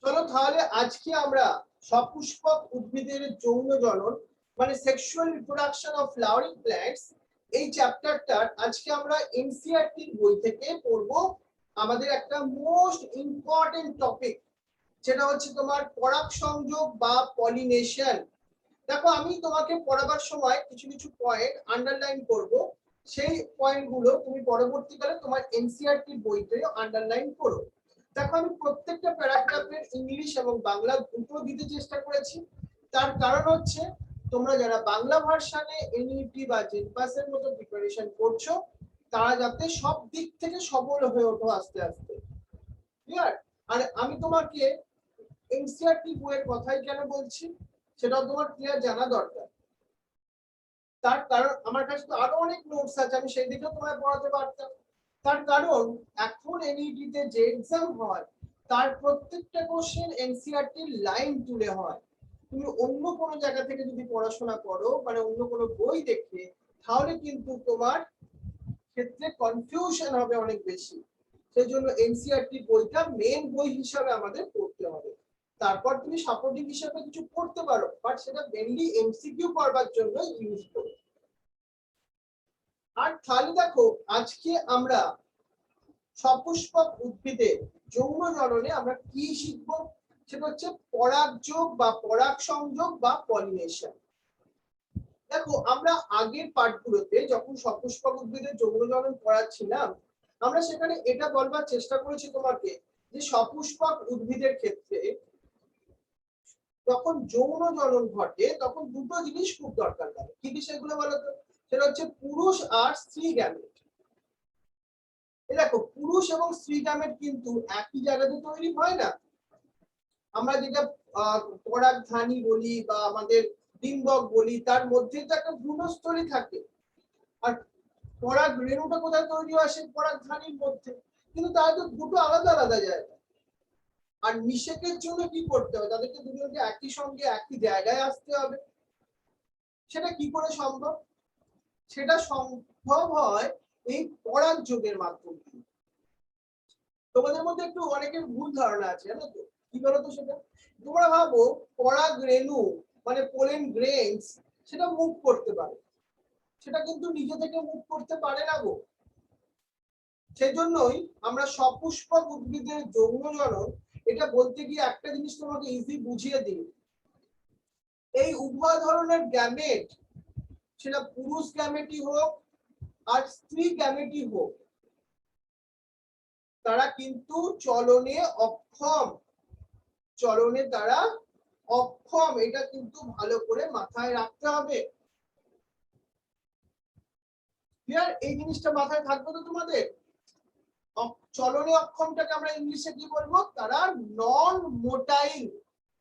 চলো তাহলে আজকে আমরা সপুষ্পক উদ্ভিদের যৌন জনন মানে sexual reproduction of flowering plants এই চ্যাপ্টারটার আজকে আমরা এনসিইআরটি বই থেকে পড়ব। আমাদের একটা মোস্ট ইম্পর্টেন্ট টপিক যেটা হচ্ছে তোমার পরাগ সংযোগ বা পলিনেশন। দেখো আমি তোমাকে পড়াবার সময় কিছু কিছু পয়েন্ট আন্ডারলাইন করব, সেই পয়েন্টগুলো তুমি পরবর্তীকালে তোমার এনসিইআরটি বইতে আন্ডারলাইন করো। দেখো আমি প্রত্যেকটা প্যারাগ্রাফের ইংলিশ এবং বাংলা দুটো দিতে চেষ্টা করেছি। তার কারণ হচ্ছে তোমরা যারা বাংলা ভার্সনে এনইটি বা জেনপাসের মতো প্রিপারেশন করছো তারা যাতে সব দিক থেকে সবল হয়ে ওঠো আস্তে আস্তে। ক্লিয়ার? আর আমি তোমাকে এনসিইআরটি বইয়ের কথাই কেন বলছি সেটাও তোমার ক্লিয়ার জানা দরকার। তার কারণ আমার কাছে তো আরো অনেক নোটস আছে, আমি সেই দিকেও তোমায় পড়াতে পারতাম। তার কারণ এখন এনইটি তে যে এক্সাম হয় তার প্রত্যেকটা কোশ্চেন এনসিইআরটি লাইন তুলে হয়। তুমি অন্য কোনো জায়গা থেকে যদি পড়াশোনা করো মানে অন্য কোনো বই দেখে তাহলে কিন্তু তোমার ক্ষেত্রে কনফিউশন হবে অনেক বেশি। সেই জন্য এনসিইআরটি বইটা মেন বই হিসাবে আমাদের পড়তে হবে। তারপর তুমি সাপোর্টিং হিসাবে কিছু পড়তে পারো, বাট সেটা মেইনলি এমসিকিউ করবার জন্য ইউজ করো। আর তাহলে দেখো আজকে আমরা সপুষ্পক উদ্ভিদের যৌন জননে আমরা কি শিখব, সেটা হচ্ছে পরাগযোগ বা পরাগ সংযোগ বা পলিনেশন। দেখো আমরা আগের পাঠগুলোতে যখন সপুষ্পক উদ্ভিদের যৌন জনন পড়াচ্ছিলাম আমরা সেখানে এটা বলবার চেষ্টা করেছি তোমাকে যে সপুষ্পক উদ্ভিদের ক্ষেত্রে যখন যৌন জনন ঘটে তখন দুটো জিনিস খুব দরকার লাগে। কি কি সেগুলো বলো তো? সেটা হচ্ছে পুরুষ আর স্ত্রী গ্যামেট। দেখো পুরুষ এবং স্ত্রী গ্যামেট কিন্তু একই জায়গাতে তৈরি হয় না। আমরা যেটা পরাগধানী বলি বা আমাদের ডিম্বক বলি তার মধ্যে তো একটা ভ্রূণস্থলী থাকে, আর পরাগ রেণুটা কোথায় তৈরি হয় সেই পরাগধানীর মধ্যে। কিন্তু তারা তো দুটো আলাদা আলাদা জায়গা। আর নিষেকের জন্য কি করতে হবে, তাদেরকে দুজনকে একই সঙ্গে একই জায়গায় আসতে হবে। সেটা কি করে সম্ভব? সেটা সম্ভব হয় এই পরাগ যোগের মাধ্যমে। তোমাদের মধ্যে একটু অনেকের ভুল ধারণা আছে জানো তো, কি বলতো সেটা? তোমরা ভাবো পরাগ রেণু মানে পোলেন গ্রেনস সেটা মুভ করতে পারে, সেটা কিন্তু নিজে থেকে মুভ করতে পারে না গো। সেজন্যই আমরা সপুষ্পক উদ্ভিদের যৌন জনন এটা বলতে গিয়ে একটা জিনিস তোমাকে ইজি বুঝিয়ে দিই। এই উভয় ধরনের গ্যামেট, সেটা পুরুষ গ্যামেটই হোক আর স্ত্রী গ্যামেটই হোক, তারা কিন্তু চলনে অক্ষম। চলনে তারা অক্ষম, এটা কিন্তু ভালো করে মাথায় রাখতে হবে। ক্লিয়ার? এই জিনিসটা মাথায় থাকবে তো তোমাদের। চলনে অক্ষমটাকে আমরা ইংলিশে কি বলবো? তারা নন মোটাইল।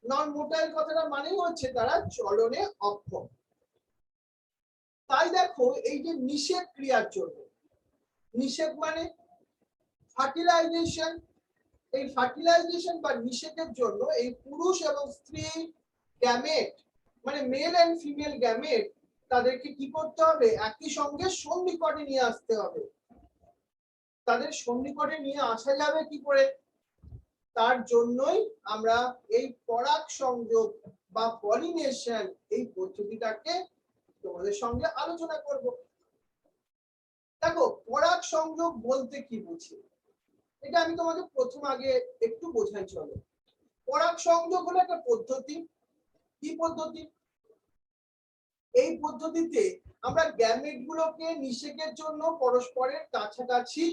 নন মোটাইল কথাটা মানেই হচ্ছে তারা চলনে অক্ষম। তাই দেখো এই যে নিষেক ক্রিয়ার জন্য, নিষেক মানে ফার্টিলাইজেশন, এই ফার্টিলাইজেশন বা নিষেকের জন্য এই পুরুষ এবং স্ত্রী গ্যামেট মানে মেল এন্ড ফিমেল গ্যামেট তাদেরকে কি করতে হবে? একই সঙ্গে সন্নিকটে নিয়ে আসতে হবে। তাদের সন্নিকটে নিয়ে আসা যাবে কি করে? তার জন্যই আমরা এই পরাগ সংযোগ বা পলিনেশন এই পদ্ধতিটাকে তোমাদের সঙ্গে আলোচনা করব। দেখো পরাগ সংযোগ বলতে কি বুঝি এটা আমি তোমাকে প্রথম আগে একটু বোঝাই। চলো, পরাগ সংযোগ হলো একটা পদ্ধতি। কি পদ্ধতি? এই পদ্ধতিতে আমরা গ্যামেট গুলোকে নিষেকের জন্য পরস্পরের কাছাকাছি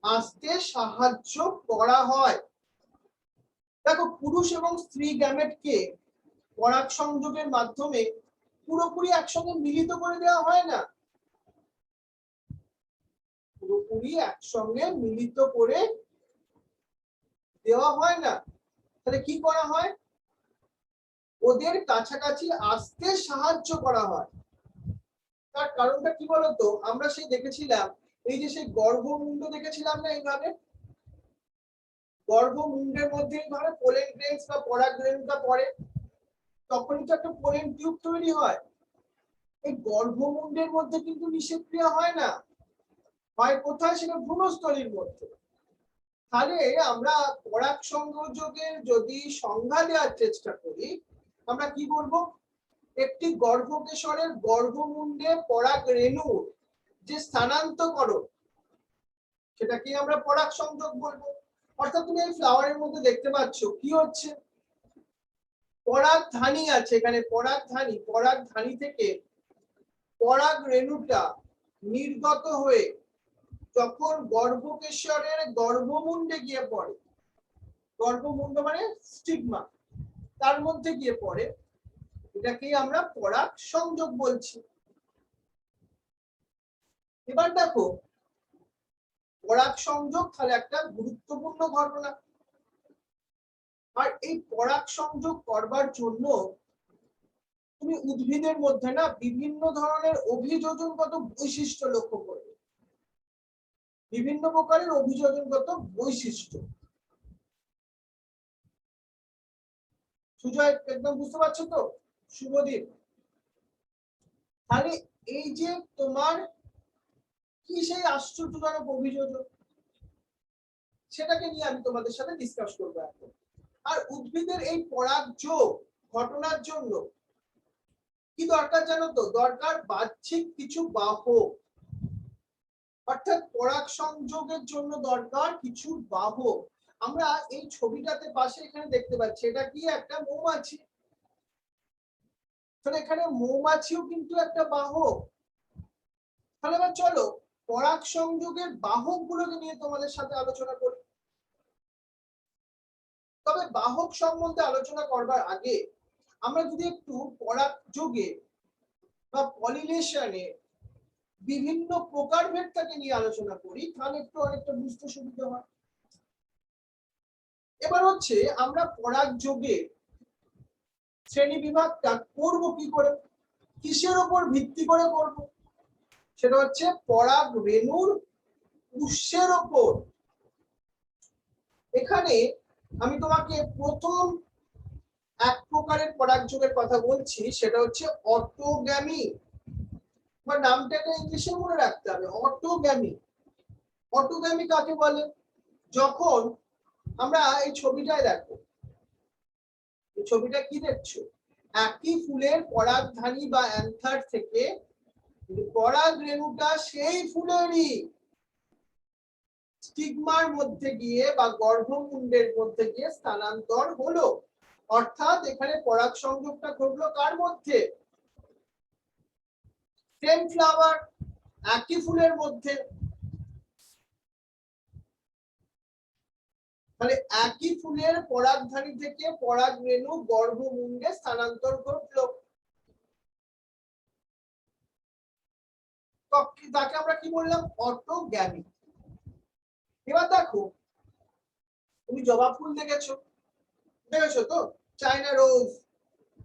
আসতে সাহায্য করা হয়। দেখো পুরুষ এবং স্ত্রী গ্যামেটকে পরাগ সংযোগের মাধ্যমে পুরোপুরি একসঙ্গে মিলিত করে দেওয়া হয় না, পুরোপুরি একসঙ্গে মিলিত করে দেওয়া হয় না। তাহলে কি করা হয়? ওদের কাছাকাছি আসতে সাহায্য করা হয়। তার কারণটা কি বলতো? আমরা সেই দেখেছিলাম এই যে সেই গর্ভমুণ্ড দেখেছিলাম না, এইভাবে গর্ভমুণ্ডের মধ্যে এইভাবে পোলেন গ্রেনস বা পরাগ রেণুটা পড়ে, তখনই তো একটা পোলেন টিউব তৈরি হয়। এই গর্ভমুণ্ডের মধ্যে কিন্তু নিষেক ক্রিয়া হয় না, হয় কোথায়? সেটা ভ্রূণস্থলীর মধ্যে। তাহলে আমরা পরাগ সংযোগের যদি সংজ্ঞা দেওয়ার চেষ্টা করি, আমরা কি বলবো? একটি গর্ভকেশরের গর্ভমুণ্ডে পরাগ রেণুর যে স্থানান্তরকরণ, সেটাকে আমরা পরাগ সংযোগ বলবো। অর্থাৎ তুমি এই ফ্লাওয়ারের মধ্যে দেখতে পাচ্ছ কি হচ্ছে, পরাগধানী আছে এখানে, পরাগধানী থেকে পরাগ রেণুটা নির্গত হয়ে যখন গর্ভকেশরের গর্ভমুণ্ডে গিয়ে পড়ে, গর্ভমুণ্ড মানে স্টিগমা, তার মধ্যে গিয়ে পড়ে, এটাকেই আমরা পরাগ সংযোগ বলছি। এবার দেখো, পরাগ সংযোগ তাহলে একটা গুরুত্বপূর্ণ ঘটনা। আর এই পরাগ সংযোগ করবার জন্য তুমি উদ্ভিদের মধ্যে না বিভিন্ন ধরনের অভিযোজনগত বৈশিষ্ট্য লক্ষ্য করবে, বিভিন্ন প্রকারের অভিযোজনগত বৈশিষ্ট্য। সুজয় একদম বুঝতে পারছো তো? শুভদীপ, তাহলে এই যে তোমার কি সেই আশ্চর্যজনক অভিযোজন, সেটাকে নিয়ে আমি তোমাদের সাথে ডিসকাস করবো এখন। আর উদ্ভিদের এই পরাগযোগ ঘটনার জন্য কি দরকার জানো তো? দরকার বাহ্যিক কিছু বাহক, অর্থাৎ পরাগ সংযোগের জন্য দরকার কিছু বাহক। আমরা এই ছবিটাতে পাশে এখানে দেখতে পাচ্ছি, এটা কি? একটা মৌমাছি। তাহলে এখানে মৌমাছিও কিন্তু একটা বাহক। তাহলে এবার চলো পরাগ সংযোগের বাহক গুলোকে নিয়ে তোমাদের সাথে আলোচনা করি। তবে বাহক সম্বন্ধে আলোচনা করবার আগে আমরা যদি একটু পরাগ যোগে বা পলিনেশনে বিভিন্ন প্রকারভেদটাকে নিয়ে আলোচনা করি, তাহলে একটু অনেকটা বুঝতে সুবিধা হয়। এবার হচ্ছে আমরা পরাগ যোগে শ্রেণী বিভাগটা করব কি করে, কিসের উপর ভিত্তি করে করব? সেটা হচ্ছে পরাগ রেণুর উৎসের উপর। এখানে আমি তোমাকে প্রথম এক প্রকারের পরাগ যোগের কথা বলছি, সেটা হচ্ছে অটোগ্যামি। বা নামটাকে ইংলিশে মনে রাখতে হবে, অটোগ্যামি। অটোগ্যামি কাকে বলে? যখন আমরা এই ছবিটায় দেখো, এই ছবিটা কি দেখছো? একই ফুলের পরাগধানী বা অ্যান্থার থেকে পরাগ রেণুটা সেই ফুলেরই স্টিগমার মধ্যে গিয়ে বা গর্ভমুণ্ডের মধ্যে গিয়ে স্থানান্তর হলো। অর্থাৎ এখানে পরাগ সংযোগটা ঘটলো কার মধ্যে? সেম ফ্লাওয়ার, একই ফুলের মধ্যে। তাহলে একই ফুলের পরাগধানী থেকে পরাগ রেণু গর্ভমুণ্ডে স্থানান্তর ঘটলো, তাকে আমরা কি বললাম? অটোগ্যামি। এবার দেখো, তুমি জবা ফুল দেখেছো, দেখেছো তো? চায়না রোজ,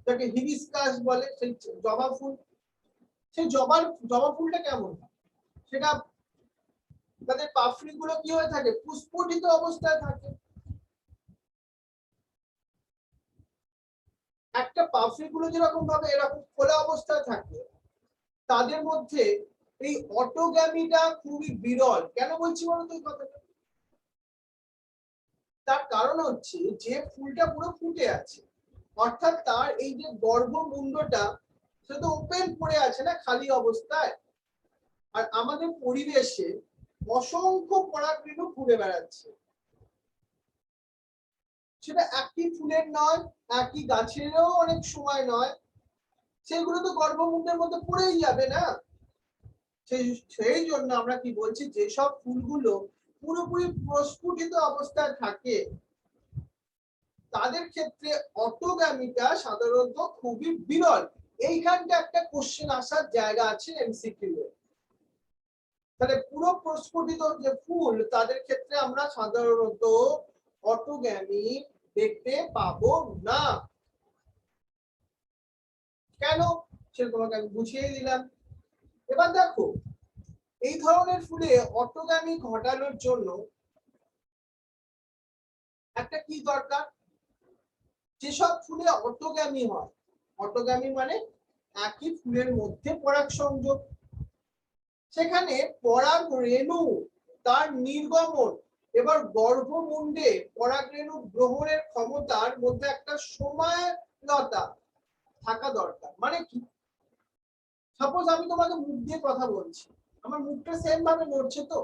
যাকে হিবিস্কাস বলে, সেই জবা ফুল। সেই জবা ফুলটা কেমন? সেটা তাদের পাপড়ি গুলো কি হয়ে থাকে? পুষ্পটিত অবস্থায় থাকে। একটা পাপড়ি গুলো যেরকম ভাবে এরকম খোলা অবস্থায় থাকে, তাদের মধ্যে এই অটোগ্যামিটা খুবই বিরল। কেন বলছি বলো তো এই কথাটা? তার কারণ হচ্ছে যে ফুলটা পুরো ফুটে আছে, অর্থাৎ তার এই যে গর্ভমুণ্ডটা সেটা তো ওপেন পড়ে আছে না, খালি অবস্থায়। আর আমাদের পরিবেশে অসংখ্য পরাগরেণু ঘুরে বেড়াচ্ছে, সেটা একই ফুলের নয়, একই গাছেরও অনেক সময় নয়, সেগুলো তো গর্ভমুণ্ডের মধ্যে পড়েই যাবে না। সেই জন্য আমরা কি বলছি, যেসব ফুলগুলো পুরোপুরি প্রস্ফুটিত অবস্থায় থাকে তাদের ক্ষেত্রে অটোগ্যামিটা সাধারণত খুবই বিরল। এইখানটা একটা কোশ্চেন আসার জায়গা আছে এমসিকিউ এ। তাহলে পুরো প্রস্ফুটিত যে ফুল, তাদের ক্ষেত্রে আমরা সাধারণত অটোগ্যামি দেখতে পাবো না। কেন? সেটা তোমাকে আমি বুঝিয়ে দিলাম। এবার দেখো, এই ধরনের ফুলে অটোগ্যামি ঘটানোর জন্য একটা কি দরকার? যেসব ফুলে অটোগ্যামি হয়, অটোগ্যামি মানে একই ফুলের মধ্যে পরাগ সংযোগ, সেখানে পরাগ রেণু তার নির্গমন এবার গর্ভমুণ্ডে পরাগরেণু গ্রহণের ক্ষমতার মধ্যে একটা সময়লতা থাকা দরকার। মানে কি, সাপোজ আমি তোমাকে মুখ দিয়ে কথা বলছি, আমার মুখটা সেম ভাবে নড়ছে, তো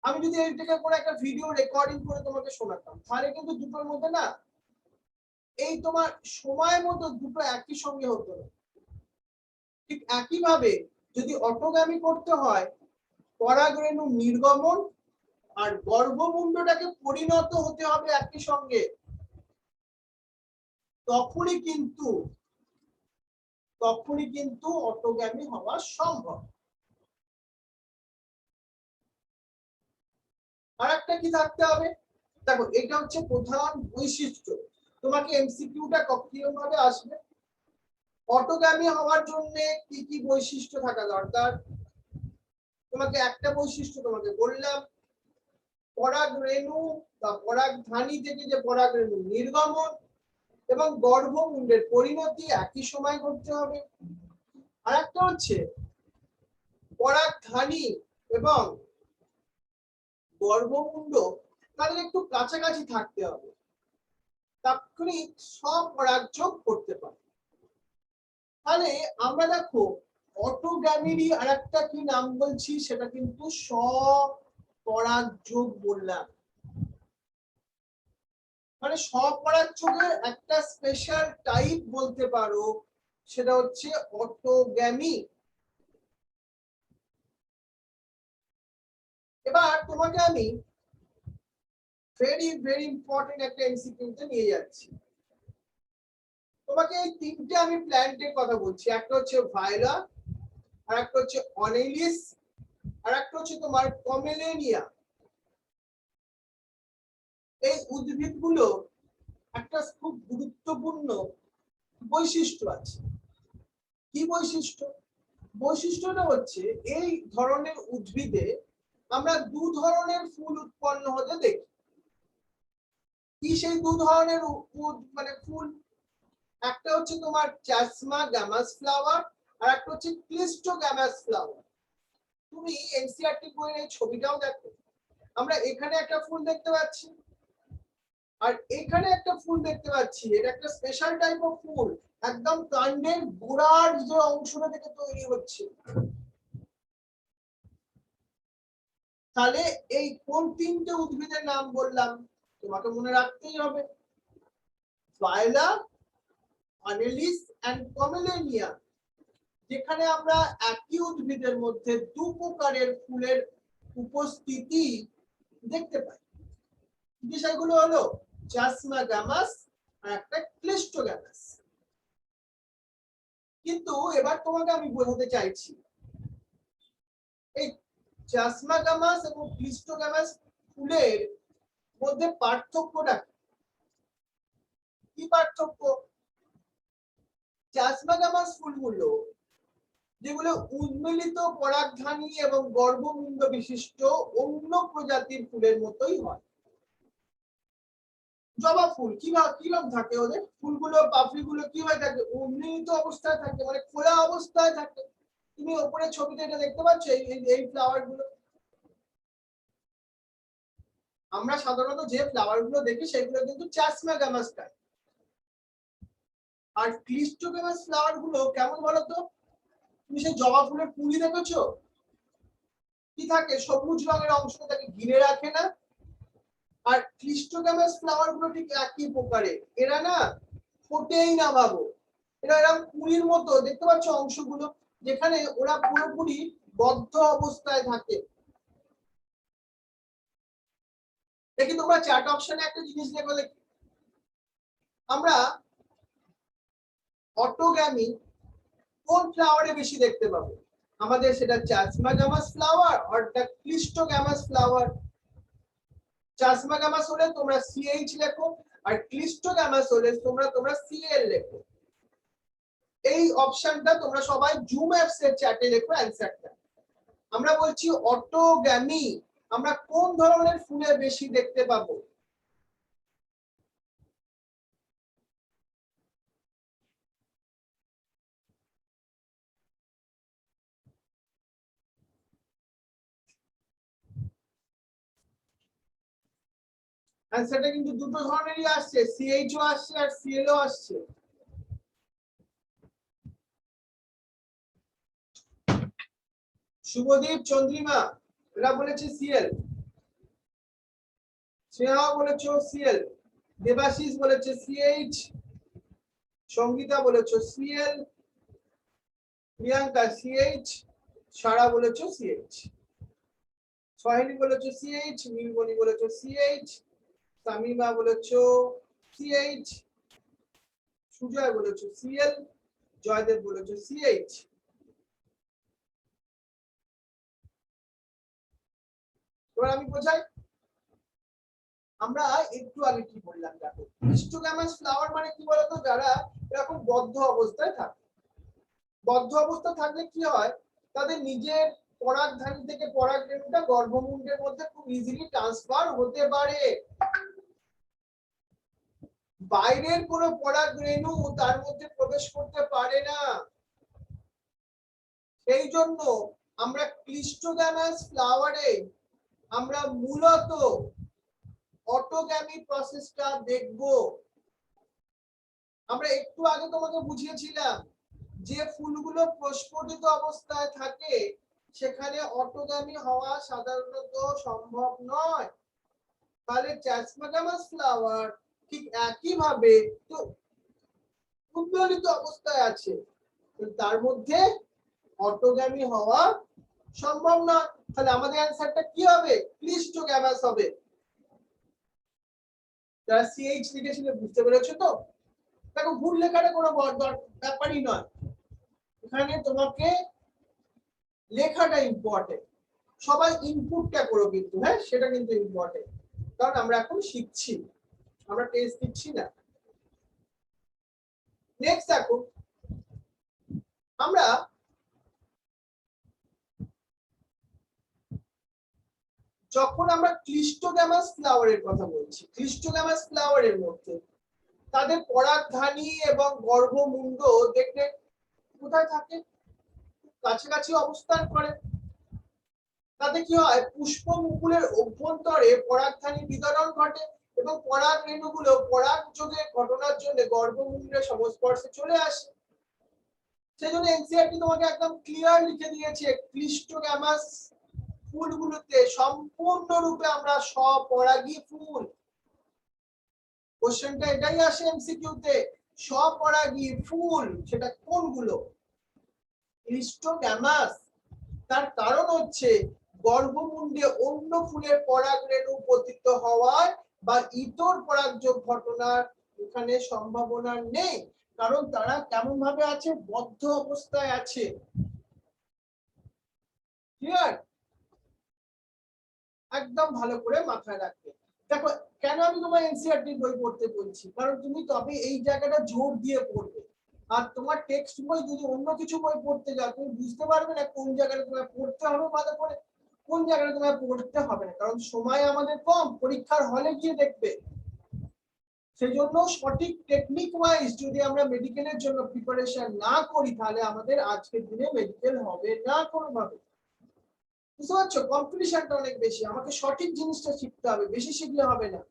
আমি যদি এইটাকে করে একটা ভিডিও রেকর্ডিং করে তোমাকে শোনাতাম, তাহলে কিন্তু দুটোর মধ্যে না এই তোমার সময় মতো দুটো একই সঙ্গে হতো না। ঠিক একই ভাবে যদি অটোগামী করতে হয়, পরাগরেণু নির্গমন আর গর্ভমুণ্ডটাকে পরিণত হতে হবে একই সঙ্গে, তখনই কিন্তু অটোগামী হওয়া সম্ভব। আর একটা কি থাকতে হবে, দেখো এটা হচ্ছে প্রধান বৈশিষ্ট্য। তোমাকে এমসিকিউটা কিরকম ভাবে আসবে, অটোগামী হওয়ার জন্য কি কি বৈশিষ্ট্য থাকা দরকার। তোমাকে একটা বৈশিষ্ট্য তোমাকে বললাম, পরাগরেণু বা পরাগধানী থেকে যে পরাগরেণু নির্গমন এবং গর্ভমুণ্ডের পরিণতি একই সময় করতে হবে। আর একটা হচ্ছে পরাগধানী এবং গর্ভমুণ্ড তাদের একটু কাছাকাছি থাকতে হবে, তাৎক্ষণিক স্বপরাগযোগ করতে পারে। তাহলে আমরা দেখো অটোগ্যামিরই আর একটা কি নাম বলছি, সেটা কিন্তু স্বপরাগযোগ বললাম। মানে স্বপরাগযোগের একটা স্পেশাল টাইপ বলতে পারো, সেটা হচ্ছে অটোগ্যামি। এবার তোমাকে আমি ভেরি ইম্পর্টেন্ট একটা এমসিকিউতে নিয়ে যাচ্ছি। তোমাকে এই তিনটে আমি প্ল্যান্টের কথা বলছি, একটা হচ্ছে ভায়োলা, আর একটা হচ্ছে অনেলিস, আর একটা হচ্ছে তোমার কমেলেনিয়া। এই উদ্ভিদগুলো একটা খুব গুরুত্বপূর্ণ বৈশিষ্ট্য আছে। কি বৈশিষ্ট্য? বৈশিষ্ট্যটা হচ্ছে এই ধরনের উদ্ভিদে আমরা দু ধরনের ফুল উৎপন্ন হতে দেখি। কি সেই দু ধরনের মানে ফুল? একটা হচ্ছে তোমার চ্যাসমা গ্যামাস ফ্লাওয়ার, আর একটা হচ্ছে ক্লিস্টোগ্যামাস ফ্লাওয়ার। তুমি এনসিইআরটি বইয়ের এই ছবিটাও দেখো, আমরা এখানে একটা ফুল দেখতে পাচ্ছি আর এখানে একটা ফুল দেখতে পাচ্ছি। এটা একটা স্পেশাল টাইপ অফ ফুল, একদম কাণ্ডের গোড়ার যে অংশটা থেকে তৈরি হচ্ছে। তাহলে এই কোন তিনটে উদ্ভিদের নাম বললাম তোমাকে মনে রাখতেই হবে, ভায়োলা, অনেলিস এন্ড কমেলেনিয়া। যেখানে আমরা একই উদ্ভিদের মধ্যে দু প্রকারের ফুলের উপস্থিতি দেখতে পাই। বিষয়গুলো হলো চ্যাসমা গ্যামাস আর একটা ক্লিস্টোগ্যামাস। কিন্তু এবার তোমাকে আমি বোঝাতে চাইছি এই চ্যাসমা গ্যামাস এবং ক্লিস্টোগ্যামাস ফুলের মধ্যে পার্থক্যটা কি? পার্থক্য, চ্যাসমা গ্যামাস ফুলগুলো যেগুলো উন্মিলিত পরাগধানী এবং গর্ভমুণ্ড বিশিষ্ট অন্য প্রজাতির ফুলের মতোই হয়। জবা ফুল কিরকম থাকে, ওদের ফুলগুলো পাপড়িগুলো কি হয়ে থাকে? উন্মিলিত অবস্থায় থাকে, মানে খোলা অবস্থায় থাকে। তুমি উপরে ছবিতে এটা দেখতে পাচ্ছ, এই ফ্লাওয়ার গুলো। আমরা সাধারণত যে ফ্লাওয়ার গুলো দেখি সেগুলো কিন্তু চ্যাসমা গ্যামাস টাইপ। আর ক্লিস্টোগ্যামাস ফ্লাওয়ার গুলো কেমন বলতো? তুমি সেই জবা ফুলের কুঁড়ি দেখেছো, কি থাকে? সবুজ রঙের অংশটা তাকে ঘিরে রাখে না? আর ক্লিস্টোগ্যামাস ফ্লাওয়ার গুলো ঠিক একই প্রকারে, এরা না ফোটেই না ভাবো। এরা এরকম কুঁড়ির মতো দেখতে পাচ্ছ অংশগুলো, যেখানে ওরা পুরোপুরি বদ্ধ অবস্থায় থাকে। দেখি তোমরা চ্যাট অপশনে একটা জিনিস দেখো, দেখি আমরা অটোগ্যামি কোন ফ্লাওয়ারে বেশি দেখতে পাবো? আমাদের সেটা চ্যাসমা গ্যামাস ফ্লাওয়ার আর ক্লিস্টোগ্যামাস ফ্লাওয়ার। চ্যাসমা গ্যামাস হলে তোমরা সিএইচ লেখো, আর ক্লিস্টোগ্যামাস হলে তোমরা সিএল লেখো। এই অপশনটা তোমরা সবাই জুম অ্যাপস এর চ্যাটে লেখো অ্যানসারটা। আমরা বলছি অটোগ্যামি আমরা কোন ধরনের ফুলে বেশি দেখতে পাবো? অ্যান্সারটা কিন্তু দুটো ধরনেরই আসছে, সিএইচও আসছে আর সিএলও আসছে। শুভদীপ, চন্দ্রিমা এরা বলেছে সিএল, শ্রেয়া বলেছো সিএল, দেবাশিস বলেছে সিএইচ, সঙ্গীতা বলেছো সিএল, প্রিয়াঙ্কা সিএইচ, সারা বলেছো সিএইচ, সোহিনী বলেছো সিএইচ, নীলমণি বলেছো সিএইচ, তামিমা বলেছো সিএইচ, সুজয় বলেছো সিএল, জয়দেব বলেছো সিএইচ। এবার আমি বোঝাই, আমরা একটু আগে কি বললাম দেখো, হিস্টোগ্যামাস ফ্লাওয়ার মানে কি বলতো, যারা এরকম বদ্ধ অবস্থায় থাকে। বদ্ধ অবস্থা থাকলে কি হয়, তাদের নিজের পরাগধানী থেকে পরাগরেণুটা গর্ভমুণ্ডের মধ্যে খুব ইজিলি ট্রান্সফার হতে পারে। বাইরের কোনো পরাগরেণু তার মধ্যে প্রবেশ করতে পারে না। সেই জন্য আমরা ক্লিস্টোগ্যামাস ফ্লাওয়ারে আমরা মূলত অটোগ্যামি প্রসেসটা দেখব। আমরা একটু আগে তোমাকে বুঝিয়েছিলাম যে ফুলগুলো প্রস্ফুটিত অবস্থায় থাকে সেখানে অটোগ্যামি হওয়া সাধারণত সম্ভব নয়। তাহলে চ্যাসমাগামাস ফ্লাওয়ার ঠিক একই ভাবে তো উদ্বেলিত অবস্থায় আছে, তার মধ্যে অটোগ্যামি হওয়া সম্ভব না। তাহলে আমাদের অ্যানসারটা কি হবে, ক্লিস্টোগ্যামাস হবে। যারা সিএইচ লিখেছিল বুঝতে পেরেছো তো? দেখো ভুল লেখাটা কোনো ব্যাপারই নয়, এখানে তোমাকে লেখাটা ইম্পর্টেন্ট। সবাই ইনপুটটা করো কিন্তু, হ্যাঁ সেটা কিন্তু ইম্পর্টেন্ট, কারণ আমরা এখন শিখছি, আমরা টেস্ট দিচ্ছি না। নেক্সট দেখো, আমরা যখন আমরা ক্লিস্টোগ্যামাস ফ্লাওয়ারের কথা বলছি, ক্লিস্টোগ্যামাস ফ্লাওয়ারের মধ্যে তাদের পরাগধানী এবং গর্ভমুণ্ড দেখতে কোথায় থাকে, কাছাকাছি অবস্থান করে। তাতে কি হয়, পুষ্পমুকুলের অভ্যন্তরে পরাগধানী বিতরণ ঘটে এবং পরাগ রেণুগুলো পরাগ যোগের ঘটনার জন্য গর্ভমুণ্ডের সংস্পর্শে চলে আসে। সেজন্য এনসিইআরটি তোমাকে একদম ক্লিয়ার লিখে দিয়েছে, ক্লিস্টোগ্যামাস ফুলগুলোতে সম্পূর্ণরূপে আমরা স্বপরাগী ফুল। কোশ্চেনটা এটাই আসে এমসিকিউতে, স্বপরাগী ফুল সেটা কোনগুলো, ক্লিস্টোগ্যামাস। তার কারণ হচ্ছে গর্ভমুণ্ডে অন্য ফুলের পরাগরেণু পতিত হওয়ার বা ইতর পরাগযোগ ঘটনার এখানে সম্ভাবনা নেই, কারণ তারা কেমন ভাবে আছে, বদ্ধ অবস্থায় আছে। ক্লিয়ার? একদম ভালো করে মাথায় রাখবে। দেখো কেন আমি তোমার এনসিইআরটি বই পড়তে বলছি, কারণ তুমি তবে এই জায়গাটা জোর দিয়ে পড়বে। আর তোমার টেক্সট বই যদি অন্য কিছু বই পড়তে যাও তুমি বুঝতে পারবে না কোন জায়গাটা তোমায় পড়তে হবে ভালো করে, কোন জায়গাটা তোমায় পড়তে হবে না, কারণ সময় আমাদের কম, পরীক্ষার হলে গিয়ে দেখবে। সেই জন্য সঠিক টেকনিক ওয়াইজ যদি আমরা মেডিকেলের জন্য প্রিপারেশন না করি তাহলে আমাদের আজকের দিনে মেডিকেল হবে না কোনোভাবে। বুঝতে পারছো, কম্পিটিশনটা অনেক বেশি, আমাকে সঠিক জিনিসটা শিখতে হবে, বেশি শিখলে হবে না।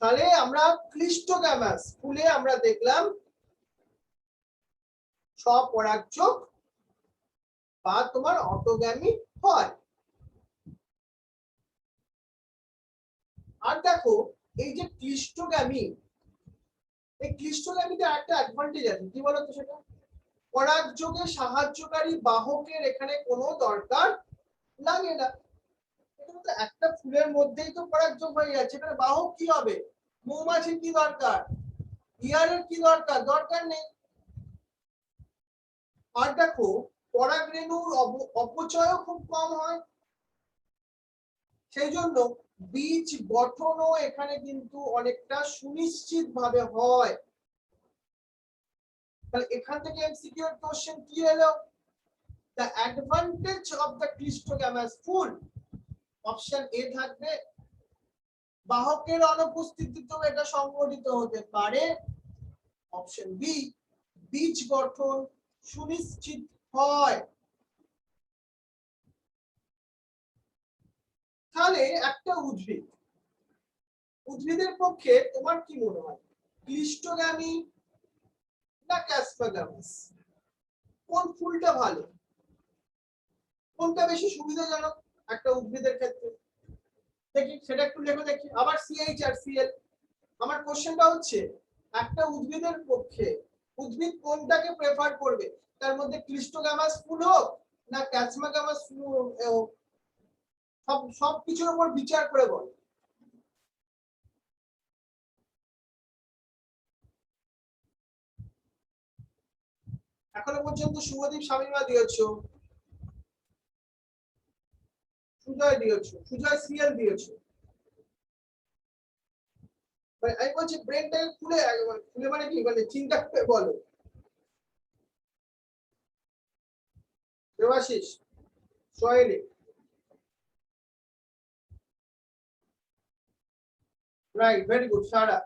তাহলে আমরা ক্লিস্টোগ্যামাস ফুলে আমরা দেখলাম স্বপরাগযোগ বা তোমার অটোগ্যামি হয়। আর দেখো এই যে ক্লিস্টোগ্যামি, এই ক্লিস্টোগ্যামিতে একটা অ্যাডভান্টেজ আছে, কি বলতো সেটা, পরাগযোগে সাহায্যকারী বাহকের এখানে কোনো দরকার লাগে না। একটা ফুলের মধ্যেই তো পরাগযোগ হয়ে যাচ্ছে, এখানে বাহক কি হবে, মৌমাছির কি দরকার, ইয়ারের কি দরকার, দরকার নেই। আর দেখো পরাগরেণুর অপচয়ও খুব কম হয়, সেই জন্য বীজ গঠনও এখানে কিন্তু অনেকটা সুনিশ্চিত ভাবে হয়। তাহলে এখান থেকে এমসিকিউ এর কোশ্চেন কি এলো, the advantage of the cleistogamous ফুল, অপশন এ থাকবে বাহকের অনুপস্থিতিতেও এটা সংঘটিত হতে পারে, অপশন বি বীজ গঠন সুনিশ্চিত হয়। তাহলে তাহলে একটা উদ্ভিদের পক্ষে তোমার কি মনে হয়, ক্লিস্টোগ্যামি না ক্যাসপাগামাস, কোন ফুলটা ভালো, কোনটা বেশি সুবিধাজনক একটা উদ্ভিদের ক্ষেত্রে? দেখি সেটা একটু লেখো দেখি। আবার সিএইচ আর সিএল। আমার কোশ্চেনটা হচ্ছে একটা উদ্ভিদের পক্ষে উদ্ভিদ কোনটাকে প্রেফার করবে, তার মধ্যে ক্লিস্টোগামাস ফুল হোক না ক্যাসমাগামাস ফুল হোক, সব কিছুর উপর বিচার করে বল। এখনো পর্যন্ত শুভদীপ শামিমা দিয়েছো, সুজয় দিয়েছো, সুজয় সিএল দিয়েছো। আমি বলছি ব্রেনটাকে খুলে খুলে মানে কি, মানে চিন্তা করে বলো। Debashis, Soheli, right, very good. Sara,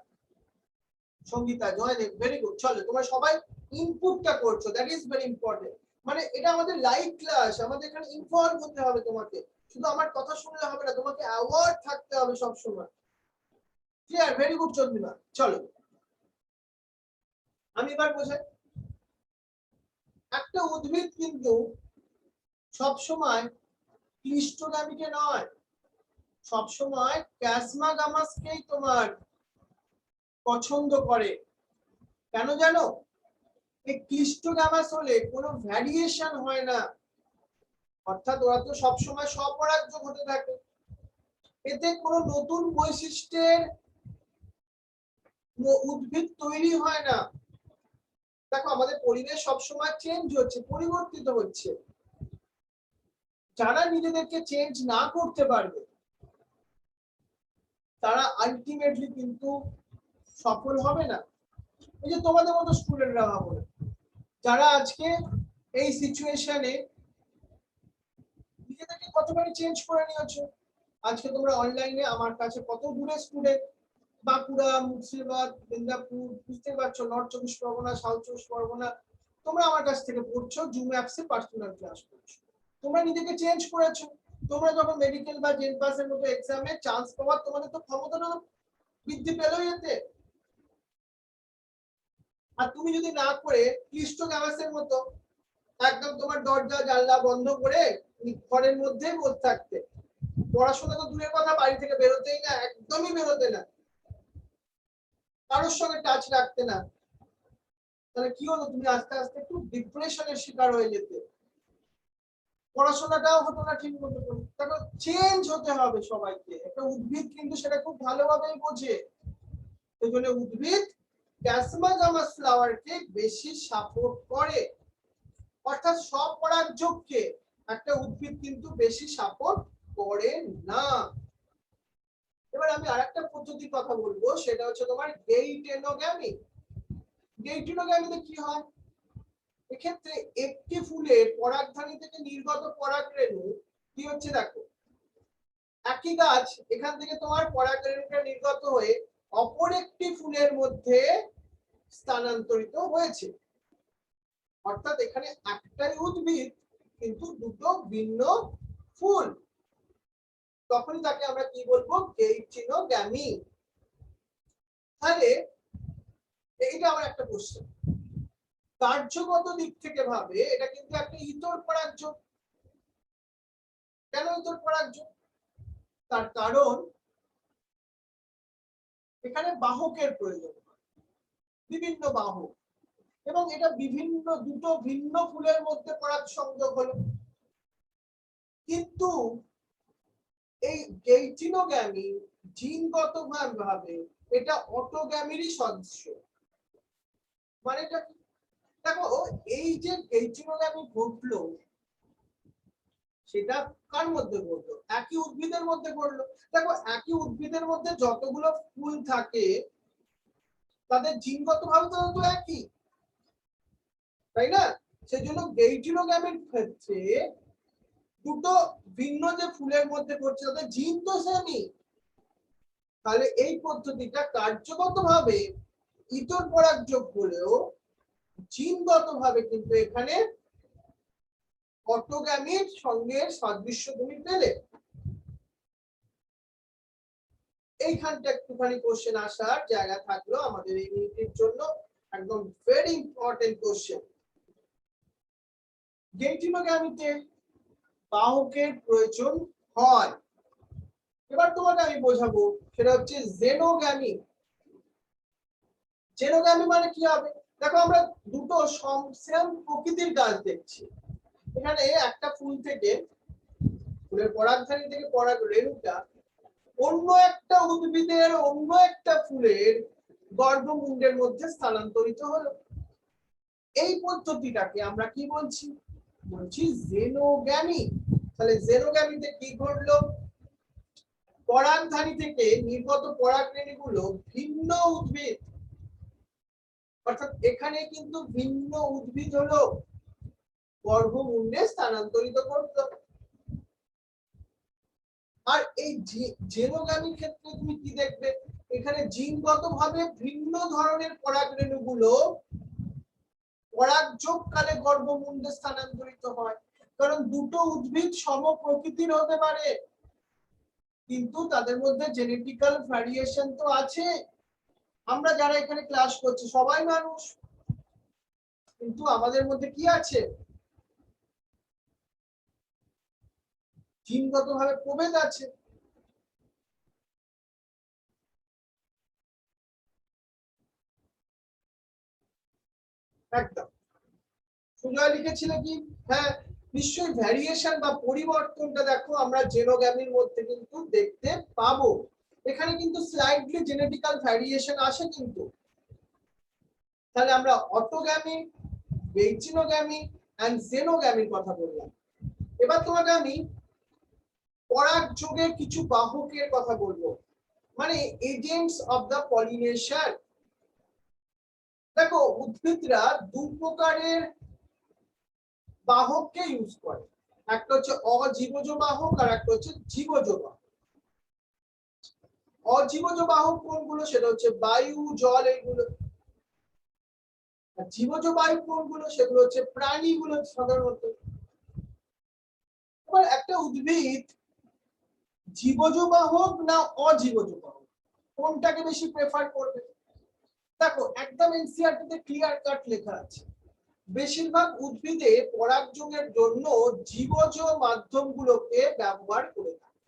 Sangeeta, Joydeb, very good. চলো তোমরা সবাই ইনপুটটা করছো, দ্যাট ইজ ভেরি ইম্পর্টেন্ট। মানে এটা আমাদের লাইভ ক্লাস, আমাদের এখানে ইনভলভ হতে হবে তোমাকে, শুধু আমার কথা শুনলে হবে না, তোমাকে অ্যাওয়ার্ড থাকতে হবে সব সময়। ক্লিয়ার? Very good Chandrima. চলো আমি এবার বোঝাই। একটা উদ্ভিদ কিন্তু সব সময় ক্লিস্টোগামিকে নয়, সব সময় ক্যাসমাগামাসকেই তোমার পছন্দ করে। কেন জানো? এই ক্লিস্টোগামাস হলে কোনো ভ্যারিয়েশন হয় না, অর্থাৎ ওরা তো সবসময় স্বপরাগযোগ হতে থাকে, এতে কোনো নতুন বৈশিষ্ট্যের উদ্ভিদ তৈরি হয় না। দেখো আমাদের পরিবেশ সবসময় চেঞ্জ হচ্ছে, পরিবর্তিত হচ্ছে। যারা নিজেদেরকে চেঞ্জ না করতে পারবে তারা আলটিমেটলি কিন্তু সফল হবে না। এই যে তোমাদের মতো স্টুডেন্টরা ভাবো, যারা আজকে এই সিচুয়েশনে নিজেদেরকে কতবারই চেঞ্জ করে নিয়েছো। আজকে তোমরা অনলাইনে আমার কাছে কত দূরে স্টুডেন্ট, বাঁকুড়া, মুর্শিদাবাদ, মেদিনীপুর, বুঝতে পারছো, নর্থ চব্বিশ পরগনা, সাউথ চব্বিশ পরগনা, তোমরা আমার কাছ থেকে পড়ছো, জুম অ্যাপসে পার্সোনাল ক্লাস করছো। তোমরা নিজেকে চেঞ্জ করেছো। তোমরা যখন মেডিকেল বা জেন পাসের মতো এক্সামে চান্স পাওয়ার তোমাদের তো ক্ষমতাটা বৃদ্ধি পেলোই এতে। আর তুমি যদি না করে ক্লিস্টোগামাসের মতো একদম তোমার দরজা জানলা বন্ধ করে ঘরের মধ্যে বসে থাকতে, পড়াশোনা তো দূরের কথা, বাড়ি থেকে বেরোতেই না, একদমই বেরোতে না, কারোর সঙ্গে টাচ রাখতে না, তাহলে কি হলো? তুমি আস্তে আস্তে একটু ডিপ্রেশনের শিকার হয়ে যেতে, পড়াশোনাটাও হতো না ঠিক মতো। দেখো চেঞ্জ হতে হবে সবাইকে। একটা উদ্ভিদ কিন্তু সেটা খুব ভালোভাবেই বোঝে। এই জন্য উদ্ভিদ ক্যাসমাগামাস ফ্লাওয়ারকে বেশি সাপোর্ট করে, অর্থাৎ স্বপরাগযোগকে একটা উদ্ভিদ কিন্তু বেশি সাপোর্ট করে না। এবার আমি আরেকটা পদ্ধতির কথা বলবো, সেটা হচ্ছে তোমার গেইটেনোগ্যামি। গেইটেনোগ্যামিতে কি হয়? এক্ষেত্রে একটি ফুলের পরাগধানী থেকে নির্গত পরাগরেণু কি হচ্ছে দেখো, একই গাছ, এখান থেকে তোমার পরাগরেণুটা নির্গত হয়ে অপর একটি ফুলের মধ্যে স্থানান্তরিত হয়েছে। অর্থাৎ এখানে একটাই উদ্ভিদ কিন্তু দুটো ভিন্ন ফুল, তখনই তাকে আমরা কি বলবো? গেইটেনোগ্যামি। তাহলে এইটা আমার একটা কোশ্চেন, কার্যগত দিক থেকে ভাবে এটা কিন্তু একটা ইতর পরাগযোগ। কেন ইতর পরাগযোগ? তার কারণ এখানে বাহকের প্রয়োজন, বিভিন্ন বাহক, এবং এটা বিভিন্ন দুটো ভিন্ন ফুলের মধ্যে পরাগ সংযোগ হলো। কিন্তু এই গেইটেনোগ্যামি জিনগতভাবে এটা অটোগ্যামিরই সদস্য। মানে এটা দেখো, এই যে গেইটেনোগ্যামি ঘটলো সেটা কার মধ্যে ঘটলো? একই উদ্ভিদের মধ্যে ঘটলো। দেখো একই উদ্ভিদের মধ্যে যতগুলো ফুল থাকে তাদের জিনগতভাবে তো একই, তাই না? সেই জন্য গেইটেনোগ্যামির ক্ষেত্রে দুটো ভিন্ন যে ফুলের মধ্যে ঘটছে তাদের জিন তো সেমই। তাহলে এই পদ্ধতিটা কার্যগতভাবে ইতর পরাগযোগ হলেও জিনগতভাবে কিন্তু এখানে অটোগ্যামির সঙ্গে সাদৃশ্য তুমি পেলে। এইখানটা একটুখানি কোশ্চেন আসার জায়গা থাকলো আমাদের এই মিনিটের জন্য, একদম ভেরি ইম্পর্টেন্ট কোশ্চেন। ডেন্টিনোগ্যামিতে বাহকের প্রয়োজন হয়। এবার তোমাকে আমি বোঝাবো, সেটা হচ্ছে জেনোগ্যামি। জেনোগ্যামি মানে কি হবে? দেখো আমরা দুটো সেম প্রকৃতির গাছ দেখছি। এখানে একটা ফুল থেকে, ফুলের পরাগধানী থেকে পরাগ রেণুটা অন্য একটা উদ্ভিদের অন্য একটা ফুলের গর্ভমুণ্ডের মধ্যে স্থানান্তরিত হলো। এই পদ্ধতিটাকে আমরা কি বলছি? বলছি জেনোগ্যামি। তাহলে জেনোগ্যামিতে কি ঘটলো? পরাগধানী থেকে নির্গত পরাগরেণুগুলো ভিন্ন উদ্ভিদ, অর্থাৎ এখানে কিন্তু ভিন্ন উদ্ভিদ হলো গর্ভমুণ্ডে স্থানান্তরিত করলো। আর এই জেনোগ্যামির ক্ষেত্রে তুমি কি দেখবে? এখানে জিনগতভাবে ভিন্ন ধরনের পরাগরেণুগুলো পরাগযোগকালে গর্ভমুণ্ডে স্থানান্তরিত হয়। কারণ দুটো উদ্ভিদ সম প্রকৃতির হতে পারে, কিন্তু তাদের মধ্যে জেনেটিক্যাল ভ্যারিয়েশন তো আছে। আমরা যারা এখানে ক্লাস করছি সবাই মানুষ, কিন্তু আমাদের মধ্যে কি আছে? জিনগতভাবে প্রভেদ আছে। একদম। সুজয় লিখেছিল কি? হ্যাঁ, নিশ্চয়ই ভ্যারিয়েশন বা পরিবর্তনটা দেখো আমরা জেনোগ্যামির মধ্যে কিন্তু দেখতে পাবো। এখানে কিন্তু স্লাইডলি জেনেটিক্যাল ভ্যারিয়েশন আসে কিন্তু। তাহলে আমরা অটোগ্যামি, বেইজিনোগ্যামি এন্ড জেনোগ্যামির কথা বললাম। এবার তোমাকে আমি পরাগযোগের কিছু বাহকের কথা বলবো, মানে এজেন্টস অফ দ্য পলিনেশন। দেখো উদ্ভিদরা দু প্রকারের বাহককে ইউজ করে, একটা হচ্ছে অজীবজ বাহক আর একটা হচ্ছে জীবজ বাহক। অজীবজ বাহক কোনগুলো? সেটা হচ্ছে বায়ু, জল, এইগুলো। আর জীবজ বায়ু কোনগুলো? সেগুলো হচ্ছে প্রাণীগুলো সাধারণত। এবার একটা উদ্ভিদ জীবজ বাহক না অজীবজ বাহক, কোনটাকে বেশি প্রেফার করবে? দেখো একদম এনসিইআরটি তে ক্লিয়ার কাট লেখা আছে, বেশিরভাগ উদ্ভিদে পরাগযোগের জন্য জীবজ মাধ্যমগুলোকে ব্যবহার করে থাকে।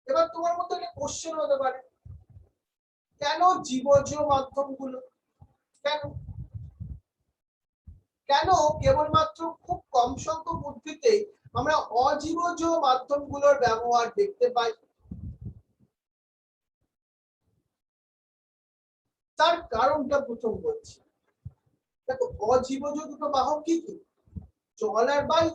এবার তোমার মধ্যে একটা কোশ্চেন হতে পারে, কেন জীবজ মাধ্যমগুলো? কেন কেন কেবলমাত্র খুব কম সংখ্যক উদ্ভিদে আমরা অজীবজ মাধ্যমগুলোর ব্যবহার দেখতে পাই? তার কারণটা প্রথম বলছি। দেখো অজীবজ দুটো বাহক কি কি? জল আর বায়ু।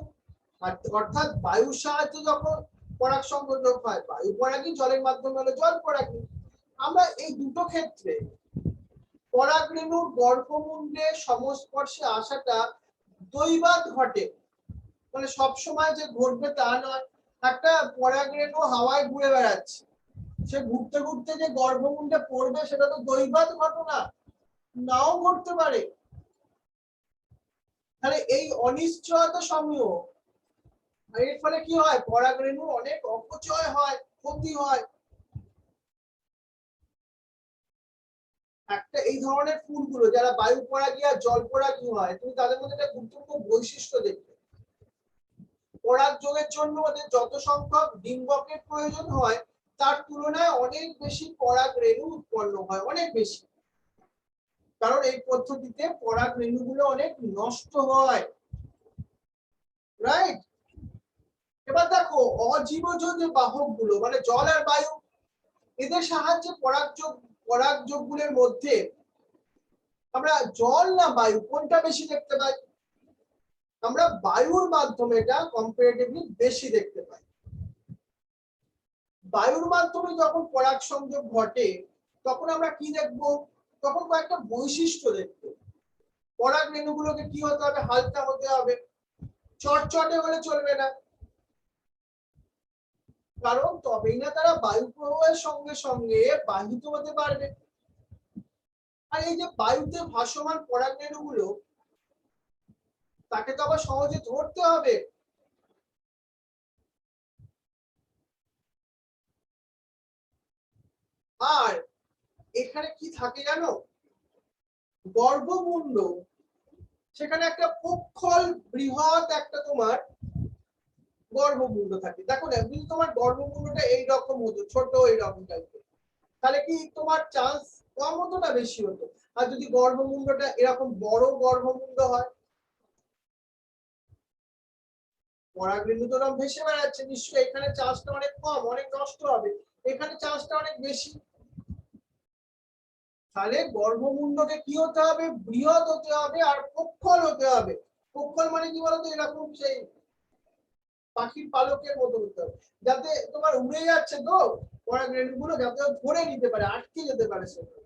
অর্থাৎ বায়ুর সাহায্যে যখন পরাগ সংযোগ হয়, বায়ু পরাগী, জলের মাধ্যমে হলো জল পরাগী। আমরা এই দুটো ক্ষেত্রে পরাগরেণুর গর্ভমুণ্ডে সংস্পর্শে আসাটা দৈবাৎ ঘটে, মানে সবসময় যে ঘটবে তা নয়। একটা পরাগরেণু হাওয়ায় ঘুরে বেড়াচ্ছে, সে ঘুরতে ঘুরতে যে গর্ভমুণ্ডে পড়বে সেটা তো দৈবাৎ ঘটনা, নাও ঘটতে পারে। তাহলে এই অনিশ্চয়তা সমূহ, এর ফলে কি হয়? পরাগরেণুর অনেক অপচয় হয়, ক্ষতি হয়। একটা এই ধরনের ফুলগুলো যারা বায়ু পরাগী আর জল পরাগী হয়, তুমি তাদের মধ্যে একটা গুরুত্বপূর্ণ বৈশিষ্ট্য দেখবে। পরাগযোগের জন্য ওদের যত সংখ্যক ডিম্বকের প্রয়োজন হয় তার তুলনায় অনেক বেশি পরাগরেণু উৎপন্ন হয়, অনেক বেশি। কারণ এই পদ্ধতিতে পরাগরেণুগুলো অনেক নষ্ট হয়, রাইট? এবার দেখো অজীবজ যে বাহকগুলো, মানে জল আর বায়ু, এদের সাহায্যে পরাগযোগগুলোর মধ্যে আমরা জল না বায়ু কোনটা বেশি দেখতে পাই? আমরা বায়ুর মাধ্যমে এটা কম্পারেটিভলি বেশি দেখতে পাই। বায়ুর মাধ্যমে যখন পরাগ সংযোগ ঘটে তখন আমরা কি দেখব? তখন কয়েকটা বৈশিষ্ট্য দেখব। পরাগ রেণুগুলোকে কি হতে হবে? হালকা হতে হবে, চটচটে হলে চলবে না, কারণ তবেই না তারা বায়ু প্রবাহের সঙ্গে সঙ্গে বাহিত হতে পারবে। আর এই যে বায়ুতে ভাসমান পরাগ রেণুগুলো, তাকে তো আবার সহজে ধরতে হবে। আর এখানে কি থাকে জানো, গর্ভমুণ্ড, সেখানে একটা পক্ষল বৃহৎ একটা তোমার গর্ভমুণ্ড থাকে। দেখো না, যদি তোমার গর্ভমুণ্ডটা এইরকম হতো, ছোট এইরকম টাইপের, তাহলে কি তোমার চান্স কম হতো না বেশি হতো? আর যদি গর্ভমুণ্ডটা এরকম বড় গর্ভমুণ্ড হয়, পরাগরেণু তো ভেসে বেড়াচ্ছে, নিশ্চয়ই এখানে চান্সটা অনেক কম, অনেক নষ্ট হবে। এখানে চান্সটা অনেক বেশি। তাহলে গর্ভমুণ্ডকে কি হতে হবে? বৃহৎ হতে হবে আর পক্ষল হতে হবে। পক্ষল মানে কি বলতো, এরকম সেই পাখির পালকের মতো হতে হবে, যাতে তোমার উড়ে যাচ্ছে তো পরাগরেণুগুলো, যাতে ধরে নিতে পারে, আটকে যেতে পারে সেটা।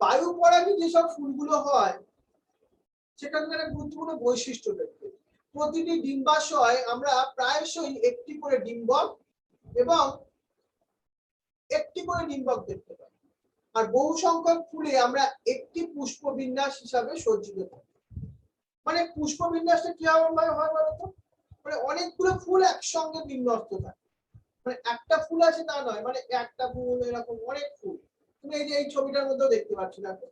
বায়ু পরাগী যেসব ফুলগুলো হয় সেখানকার গুরুত্বপূর্ণ বৈশিষ্ট্য দেখতে, প্রতিটি ডিম্বাশয় আমরা প্রায়শই একটি করে ডিম্বক এবং একটি করে ডিম্বক দেখতে পাই। আর বহু সংখ্যক ফুলে আমরা একটি পুষ্প বিন্যাস হিসাবে সজ্জিত থাকি। মানে পুষ্প বিন্যাসটা কি হয় বলতো, মানে অনেকগুলো ফুল একসঙ্গে বিন্যস্ত থাকে। মানে একটা ফুল আছে তা নয়, মানে একটা ফুল, এরকম অনেক ফুল। তুমি এই যে এই ছবিটার মধ্যেও দেখতে পাচ্ছ, দেখো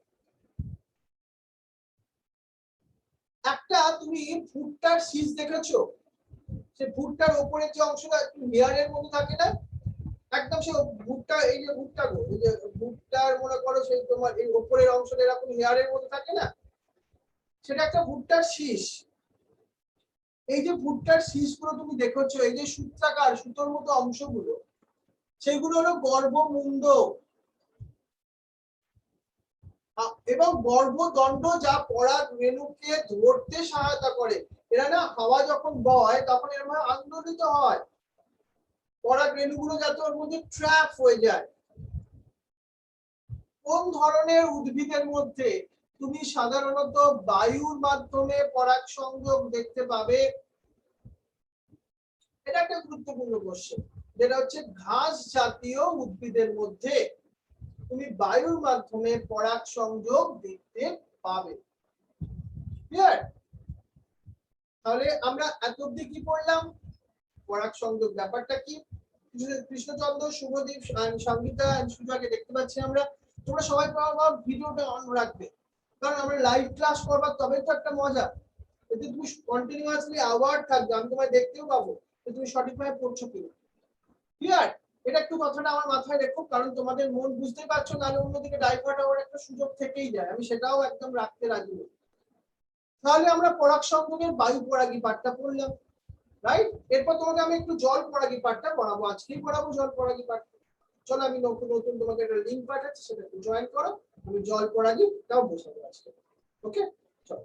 একটা, তুমি ভুট্টার শীষ দেখেছো? সে ভুট্টার উপরে যে অংশটা একটু লেয়ারের মতো থাকে না, একদম সে ভুট্টা, এই যে ভুট্টা গো, এই যে ভুট্টার মনে করো সেই তোমার এই উপরের অংশটা এরকম লেয়ারের মতো থাকে না, সেটা একটা ভুট্টার শীষ। এই যে ভুট্টার শীষগুলো তুমি দেখেছো, এই যে সূত্রাকার সুতোর মতো অংশগুলো, সেগুলো হলো গর্ভমুণ্ড এবং গর্ভদণ্ড, যা পরাগ রেণুকে ধরতে সহায়তা করে। এরা না হাওয়া যখন বয় তখন এরকম আন্দোলিত হয়, পরাগ রেণুগুলো যাতে ওর মধ্যে ট্র্যাপ হয়ে যায়। কোন ধরনের উদ্ভিদের মধ্যে তুমি সাধারণত বায়ুর মাধ্যমে পরাগ সংযোগ দেখতে পাবে? এটা একটা গুরুত্বপূর্ণ কোশ্চেন, যেটা হচ্ছে ঘাস জাতীয় উদ্ভিদের মধ্যে তুমি বায়ুর মাধ্যমে পরাগ সংযোগ দেখতে পাবে। ক্লিয়ার? তাহলে আমরা এত অবধি কি পড়লাম? পরাগ সংযোগ ব্যাপারটা কি। কৃষ্ণচন্দ্র, শুভদীপ, সঙ্গীতা, সুজাকে দেখতে পাচ্ছি আমরা। তোমরা সবাই ভিডিওটা অন রাখবে, কারণ আমরা লাইভ ক্লাস করবার তবে তো একটা মজা। যদি তুমি কন্টিনিউয়াসলি আওয়ার্ড থাকবে, আমি তোমায় দেখতেও পাবো যে তুমি সঠিকভাবে পড়ছো কিনা। ক্লিয়ার? এটা একটু কথাটা আমার মাথায় রেখো, কারণ তোমাদের মন বুঝতেই পারছো, নাহলে অন্যদিকে ডাইভার্ট হওয়ার একটা সুযোগ থেকেই যায়, আমি সেটাও একদম রাখতে রাজি নই। তাহলে আমরা পরাগ সংযোগের বায়ু পরাগী পাঠটা পড়লাম, রাইট? এরপর তোমাকে আমি একটু জল পরাগী পাঠটা পড়াবো, আজকেই পড়াবো জল পরাগী পাঠ। চলো আমি নতুন নতুন তোমাকে একটা লিংক পাঠাচ্ছি, সেটা একটু জয়েন করো, আমি জল পরাগীটাও বোঝাবো আজকে। ওকে, চলো।